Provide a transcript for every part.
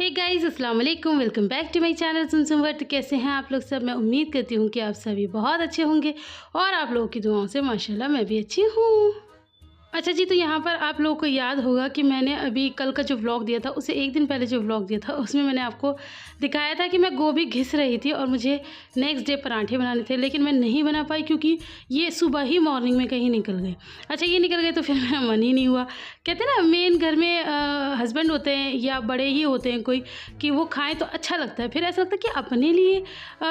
हे guys, अस्सलाम वालेकुम। Welcome back to my channel Sunsum world. कैसे हैं आप लोग सब? मैं उम्मीद करती हूँ कि आप सभी बहुत अच्छे होंगे और आप लोगों की दुआओं से माशाल्लाह मैं भी अच्छी हूँ। अच्छा जी, तो यहाँ पर आप लोगों को याद होगा कि मैंने अभी कल का जो व्लॉग दिया था, उससे एक दिन पहले जो व्लॉग दिया था, उसमें मैंने आपको दिखाया था कि मैं गोभी घिस रही थी और मुझे नेक्स्ट डे पराठे बनाने थे, लेकिन मैं नहीं बना पाई क्योंकि ये सुबह ही मॉर्निंग में कहीं निकल गए। अच्छा, ये निकल गए तो फिर मेरा मन ही नहीं हुआ। कहते हैं ना, मेन घर में हस्बैंड होते हैं या बड़े ही होते हैं कोई, कि वो खाएँ तो अच्छा लगता है। फिर ऐसा लगता है कि अपने लिए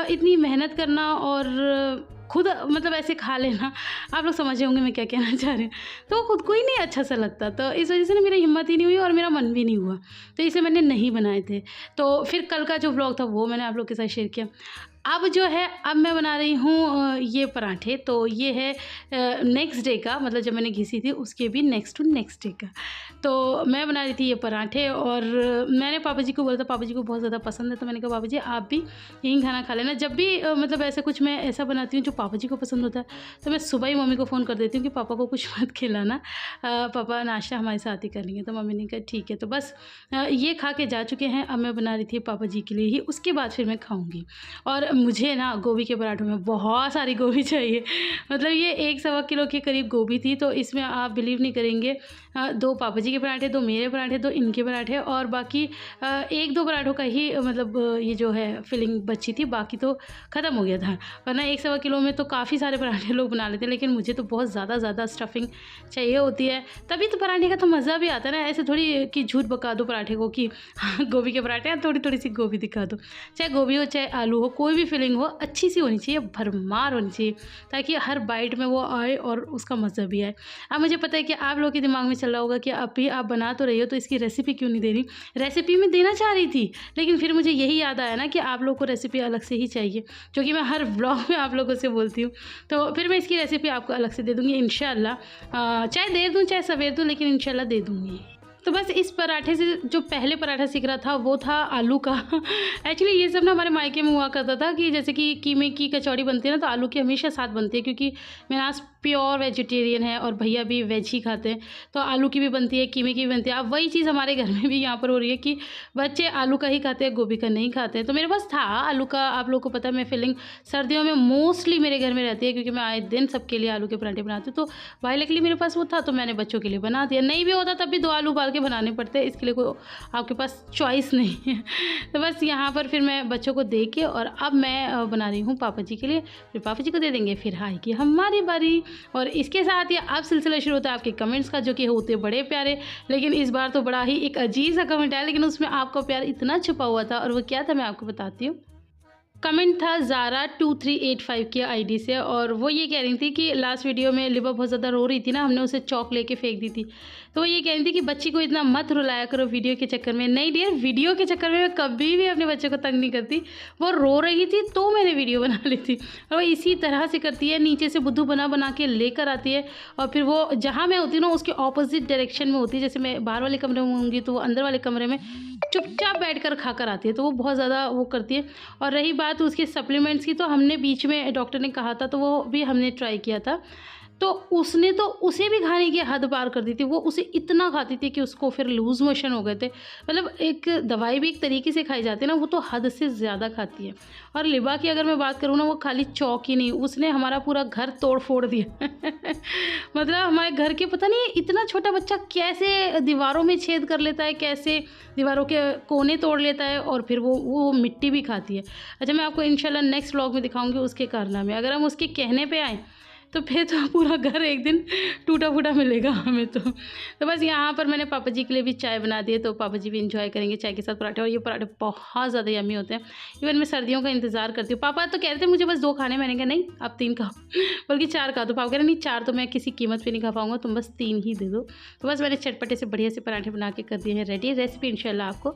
इतनी मेहनत करना और खुद मतलब ऐसे खा लेना, आप लोग समझ रहे होंगे मैं क्या कहना चाह रही हूँ। तो खुद को ही नहीं अच्छा सा लगता, तो इस वजह से ना मेरी हिम्मत ही नहीं हुई और मेरा मन भी नहीं हुआ, तो इसलिए मैंने नहीं बनाए थे। तो फिर कल का जो व्लॉग था वो मैंने आप लोग के साथ शेयर किया। अब जो है, अब मैं बना रही हूँ ये पराठे। तो ये है नेक्स्ट डे का, मतलब जब मैंने घिसी थी उसके भी नेक्स्ट टू नेक्स्ट डे का। तो मैं बना रही थी ये पराठे और मैंने पापा जी को बोला था, पापा जी को बहुत ज़्यादा पसंद है, तो मैंने कहा पापा जी आप भी यही खाना खा लेना। जब भी मतलब ऐसा कुछ मैं ऐसा बनाती हूँ जो पापा जी को पसंद होता है, तो मैं सुबह ही मम्मी को फ़ोन कर देती हूँ कि पापा को कुछ मत खिलाना, पापा नाश्ता हमारे साथ ही कर लेंगे। तो मम्मी ने कहा ठीक है। तो बस ये खा के जा चुके हैं। अब मैं बना रही थी पापा जी के लिए ही, उसके बाद फिर मैं खाऊँगी। और मुझे ना गोभी के पराठों में बहुत सारी गोभी चाहिए, मतलब ये 1 सवा किलो के करीब गोभी थी। तो इसमें आप बिलीव नहीं करेंगे, 2 पापा जी के पराठे, 2 मेरे पराठे, 2 इनके पराठे और बाकी 1-2 पराठों का ही मतलब ये जो है फिलिंग बची थी, बाकी तो ख़त्म हो गया था। वरना 1 सवा किलो में तो काफ़ी सारे पराठे लोग बना लेते हैं, लेकिन मुझे तो बहुत ज़्यादा स्टफिंग चाहिए होती है, तभी तो पराठे का तो मज़ा भी आता है ना। ऐसे थोड़ी कि झूठ बका दो पराठे को कि गोभी के पराठे हैं, थोड़ी सी गोभी दिखा दो। चाहे गोभी हो चाहे आलू हो, कोई भी फिलिंग हो अच्छी सी होनी चाहिए, भरमार होनी चाहिए, ताकि हर बाइट में वो आए और उसका मज़ा भी आए। अब मुझे पता है कि आप लोगों के दिमाग में चल रहा होगा कि अभी आप बना तो रही हो, तो इसकी रेसिपी क्यों नहीं दे रही? रेसिपी मैं देना चाह रही थी, लेकिन फिर मुझे यही याद आया ना कि आप लोगों को रेसिपी अलग से ही चाहिए, जो कि मैं हर व्लॉग में आप लोगों से बोलती हूँ। तो फिर मैं इसकी रेसिपी आपको अलग से दे दूँगी इंशाल्लाह। चाहे देर दूँ चाहे सवेर दूँ, लेकिन इंशाल्लाह दे दूँगी। तो बस इस पराठे से जो पहले पराठा सीख रहा था वो था आलू का। एक्चुअली ये सब ना हमारे मायके में हुआ करता था कि जैसे कि कीमे की कचौड़ी बनती है ना, तो आलू की हमेशा साथ बनती है, क्योंकि मेरा आज प्योर वेजिटेरियन है और भैया भी वेज ही खाते हैं। तो आलू की भी बनती है, कीमे की भी बनती है। अब वही चीज़ हमारे घर में भी यहाँ पर हो रही है कि बच्चे आलू का ही खाते हैं, गोभी का नहीं खाते हैं। तो मेरे पास था आलू का, आप लोगों को पता है मैं फिलिंग सर्दियों में मोस्टली मेरे घर में रहती है, क्योंकि मैं आए दिन सबके लिए आलू के पराठे बनाती हूँ। तो भाई लकली मेरे पास वो था, तो मैंने बच्चों के लिए बना दिया। नहीं भी होता तब भी 2 आलू उबाल के बनाने पड़ते हैं, इसके लिए कोई आपके पास चॉइस नहीं है। तो बस यहाँ पर फिर मैं बच्चों को दे के और अब मैं बना रही हूँ पापा जी के लिए, फिर पापा जी को दे देंगे, फिर आएगी हमारी बारी। और इसके साथ ही अब सिलसिला शुरू होता है आपके कमेंट्स का, जो कि होते बड़े प्यारे, लेकिन इस बार तो बड़ा ही एक अजीब सा कमेंट आया, लेकिन उसमें आपका प्यार इतना छुपा हुआ था, और वो क्या था मैं आपको बताती हूँ। कमेंट था ज़ारा 2385 की आईडी से, और वो ये कह रही थी कि लास्ट वीडियो में लिबा बहुत ज़्यादा रो रही थी ना, हमने उसे चौक लेके फेंक दी थी, तो वो ये कह रही थी कि बच्ची को इतना मत रुलाया करो वीडियो के चक्कर में। नहीं डियर, वीडियो के चक्कर में मैं कभी भी अपने बच्चे को तंग नहीं करती। वो रो रही थी तो मैंने वीडियो बना ली थी, और वो इसी तरह से करती है, नीचे से बुद्धू बना के लेकर आती है, और फिर वो जहाँ मैं होती हूँ ना उसके ऑपोजिट डायरेक्शन में होती है। जैसे मैं बाहर वाले कमरे में होंगी तो वो अंदर वाले कमरे में चुपचाप बैठकर खाकर आती है, तो वो बहुत ज़्यादा वो करती है। और रही बात उसके सप्लीमेंट्स की, तो हमने बीच में डॉक्टर ने कहा था, तो वो भी हमने ट्राई किया था, तो उसने तो उसे भी खाने की हद पार कर दी थी। वो उसे इतना खाती थी कि उसको फिर लूज़ मोशन हो गए थे। मतलब एक दवाई भी एक तरीके से खाई जाती है ना, वो तो हद से ज़्यादा खाती है। और लिबा की अगर मैं बात करूँ ना, वो खाली चौक ही नहीं, उसने हमारा पूरा घर तोड़ फोड़ दिया। मतलब हमारे घर के पता नहीं इतना छोटा बच्चा कैसे दीवारों में छेद कर लेता है, कैसे दीवारों के कोने तोड़ लेता है, और फिर वो मिट्टी भी खाती है। अच्छा, मैं आपको इंशाल्लाह नेक्स्ट व्लॉग में दिखाऊंगी उसके कारनामे। अगर हम उसके कहने पे आए तो फिर तो पूरा घर एक दिन टूटा फूटा मिलेगा हमें तो बस यहाँ पर मैंने पापा जी के लिए भी चाय बना दी है, तो पापा जी भी इंजॉय करेंगे चाय के साथ पराठे। और ये पराठे बहुत ज़्यादा यम्मी होते हैं। इवन मैं सर्दियों का इंतज़ार करती हूँ। पापा तो कहते थे मुझे बस 2 खाने, मैंने कहा नहीं आप 3 खाओ, बल्कि 4 खाओ। तो पापा कह रहे नहीं 4 तो मैं किसी कीमत पर नहीं खा पाऊँगा, तुम बस 3 ही दे दो। तो बस मैंने चटपटे से बढ़िया से पराठे बना के कर दिए हैं रेडी। रेसिपी इंशाल्लाह आपको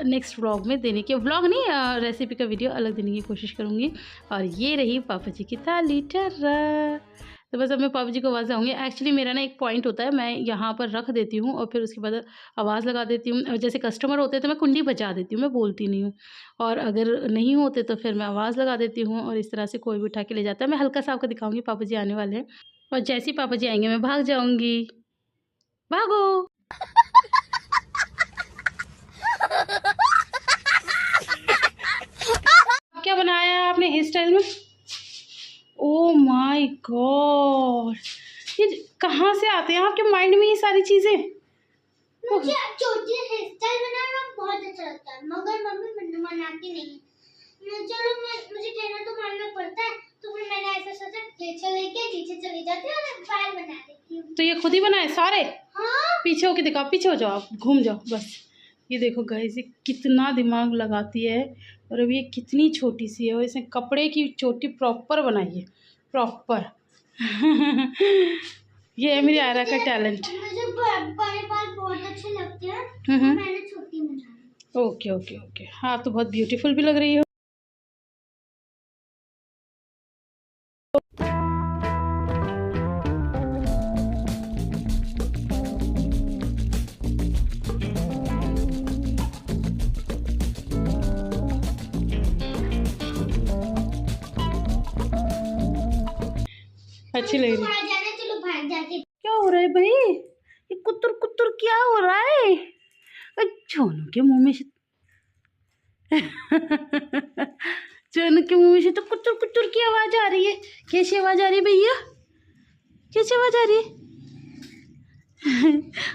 नेक्स्ट व्लॉग में देने की, व्लॉग नहीं रेसिपी का वीडियो अलग देने की कोशिश करूँगी। और ये रही पापा जी की थाली टर्रा। तो बस अब मैं पापा जी को आवाज़ आऊँगी। एक्चुअली मेरा ना एक पॉइंट होता है, मैं यहाँ पर रख देती हूँ और फिर उसके बाद आवाज़ लगा देती हूँ। और जैसे कस्टमर होते हैं तो मैं कुंडी बजा देती हूँ, मैं बोलती नहीं हूँ। और अगर नहीं होते तो फिर मैं आवाज़ लगा देती हूँ, और इस तरह से कोई भी उठा के ले जाता है। मैं हल्का सा आपको दिखाऊँगी, पापा जी आने वाले हैं, और जैसे ही पापा जी आएँगे मैं भाग जाऊँगी। भागो! कहाँ से आते हैं आपके माइंड में ये सारी चीजें? मुझे चोटी हेयर स्टाइल बनाना बहुत अच्छा लगता है, मगर मम्मी मनाती नहीं है। चलो मुझे कहना तो मानना पड़ता है, तो फिर मैंने ऐसा सोचा कैंची लेके नीचे चली जाती हूँ और बाल बना देती हूँ। तो ये खुद ही बनाए सारे? हाँ। पीछे होके दिखाओ, पीछे हो जाओ, आप घूम जाओ बस। ये देखो गाइस, ये कितना दिमाग लगाती है, और अभी ये कितनी छोटी सी है और इसने कपड़े की चोटी प्रॉपर बनाई है, प्रॉपर। ये है मेरी आयरा का टैलेंट। मुझे बड़े बाल बहुत अच्छे लगते हैं, तो मैंने छोटी बनाई। ओके ओके ओके, हाँ तो बहुत ब्यूटीफुल भी लग रही हो। अच्छी लग रही है। चलो भाग जाके। क्या हो रहा है भाई? ये कुत्तर कुत्तर क्या हो रहा है? चोनू के मुंह में से चोनू के मुंह में से तो कुत्तर कुत्तर की आवाज आ रही है। कैसी आवाज आ रही है भैया? कैसी आवाज आ रही है?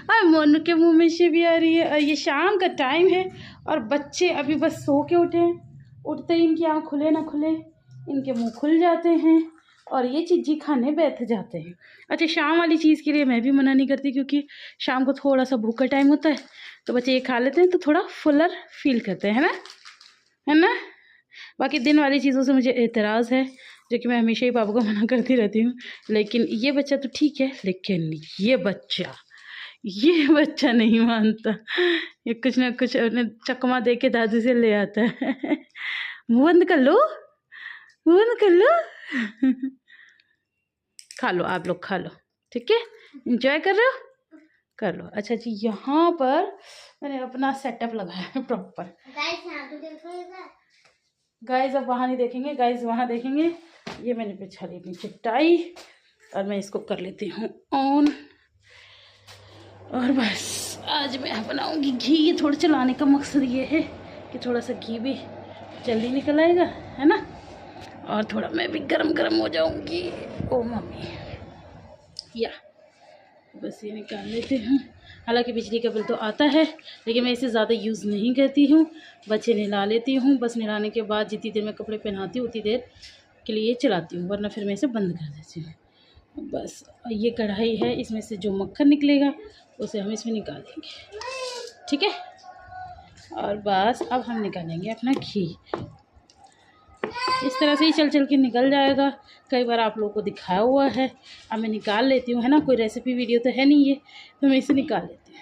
और मोनू के मुंह में से भी आ रही है। और ये शाम का टाइम है और बच्चे अभी बस सो के उठे हैं। उठते ही इनकी आँख खुले ना खुले इनके मुंह खुल जाते हैं और ये चीज़ी खाने बैठ जाते हैं। अच्छा, शाम वाली चीज़ के लिए मैं भी मना नहीं करती, क्योंकि शाम को थोड़ा सा भूख का टाइम होता है, तो बच्चे ये खा लेते हैं तो थोड़ा फुलर फील करते हैं, है ना। बाकी दिन वाली चीज़ों से मुझे एतराज़ है, जो कि मैं हमेशा ही पापा को मना करती रहती हूँ। लेकिन ये बच्चा तो ठीक है, लेकिन ये बच्चा नहीं मानता। ये कुछ ना कुछ अपने चकमा दे के दादी से ले आता है। मुँह बंद कर लो, मुँह बंद कर लो। खा लो, आप लोग खा लो, ठीक है। एंजॉय कर रहे हो, कर लो। अच्छा जी, यहाँ पर मैंने अपना सेटअप लगाया है प्रॉपर। गाइस अब वहाँ नहीं देखेंगे, गाइस वहाँ देखेंगे। ये मैंने बिछा ली अपनी चटाई और मैं इसको कर लेती हूँ ऑन। और बस आज मैं बनाऊँगी घी। ये थोड़ा चलाने का मकसद ये है कि थोड़ा सा घी भी जल्दी निकल आएगा, है ना। और थोड़ा मैं भी गरम गरम हो जाऊंगी। ओ मम्मी, या बस ये निकाल लेते हैं। हालांकि बिजली का बिल तो आता है, लेकिन मैं इसे ज़्यादा यूज़ नहीं करती हूँ। बच्चे नहला लेती हूँ, बस नहलाने के बाद जितनी देर मैं कपड़े पहनाती हूँ उतनी देर के लिए चलाती हूँ, वरना फिर मैं इसे बंद कर देती हूँ। बस ये कढ़ाई है, इसमें से जो मक्खन निकलेगा उसे हम इसमें निकालेंगे, ठीक है। और बस अब हम निकालेंगे अपना घी। इस तरह से ही चल चल के निकल जाएगा। कई बार आप लोगों को दिखाया हुआ है। अब मैं निकाल लेती हूँ, है ना। कोई रेसिपी वीडियो तो है नहीं ये, तो मैं इसे निकाल लेती हूँ।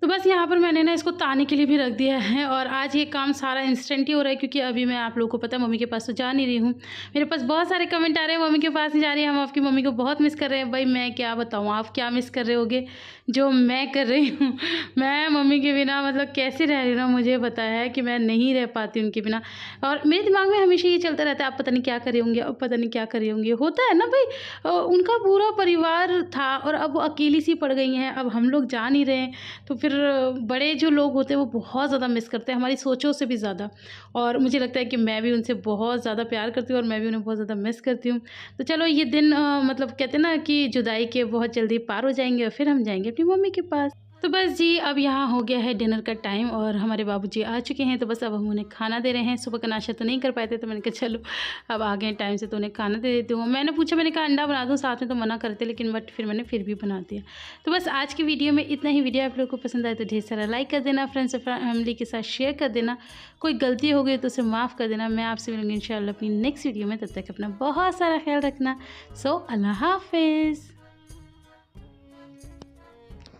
तो बस यहाँ पर मैंने ना इसको ताने के लिए भी रख दिया है। और आज ये काम सारा इंस्टेंट ही हो रहा है, क्योंकि अभी मैं आप लोगों को पता है मम्मी के पास तो जा नहीं रही हूँ। मेरे पास बहुत सारे कमेंट आ रहे हैं मम्मी के पास नहीं जा रही है, हम आपकी मम्मी को बहुत मिस कर रहे हैं। भाई मैं क्या बताऊँ, आप क्या मिस कर रहे होगे जो मैं कर रही हूँ। मैं मम्मी के बिना मतलब कैसे रह रही हूँ ना, मुझे पता है कि मैं नहीं रह पाती उनके बिना। और मेरे दिमाग में हमेशा ये चलता रहता है, आप पता नहीं क्या कर रहे होंगे, अब पता नहीं क्या कर रहे होंगे। होता है ना भाई, उनका पूरा परिवार था और अब वो अकेली सी पड़ गई हैं। अब हम लोग जा नहीं रहे हैं, तो फिर बड़े जो लोग होते हैं वो बहुत ज़्यादा मिस करते हैं, हमारी सोचों से भी ज़्यादा। और मुझे लगता है कि मैं भी उनसे बहुत ज़्यादा प्यार करती हूँ और मैं भी उन्हें बहुत ज़्यादा मिस करती हूँ। तो चलो ये दिन मतलब कहते हैं ना कि जुदाई के बहुत जल्दी पार हो जाएंगे और फिर हम जाएंगे अपनी मम्मी के पास। तो बस जी अब यहाँ हो गया है डिनर का टाइम और हमारे बाबूजी आ चुके हैं। तो बस अब हम उन्हें खाना दे रहे हैं। सुबह का नाश्ता तो नहीं कर पाए थे, तो मैंने कहा चलो अब आ गए टाइम से तो उन्हें खाना दे देती हूँ। मैंने पूछा, मैंने कहा अंडा बना दूँ साथ में, तो मना करते, लेकिन बट फिर मैंने फिर भी बना दिया। तो बस आज की वीडियो में इतना ही। वीडियो आप लोग को पसंद आए तो ढेर सारा लाइक कर देना, फ्रेंड्स और फैमिली के साथ शेयर कर देना। कोई गलती हो गई तो उसे माफ़ कर देना। मैं आपसे मिलूँगी इंशाल्लाह अपनी नेक्स्ट वीडियो में। तब तक अपना बहुत सारा ख्याल रखना। सो अल्लाह हाफिज़।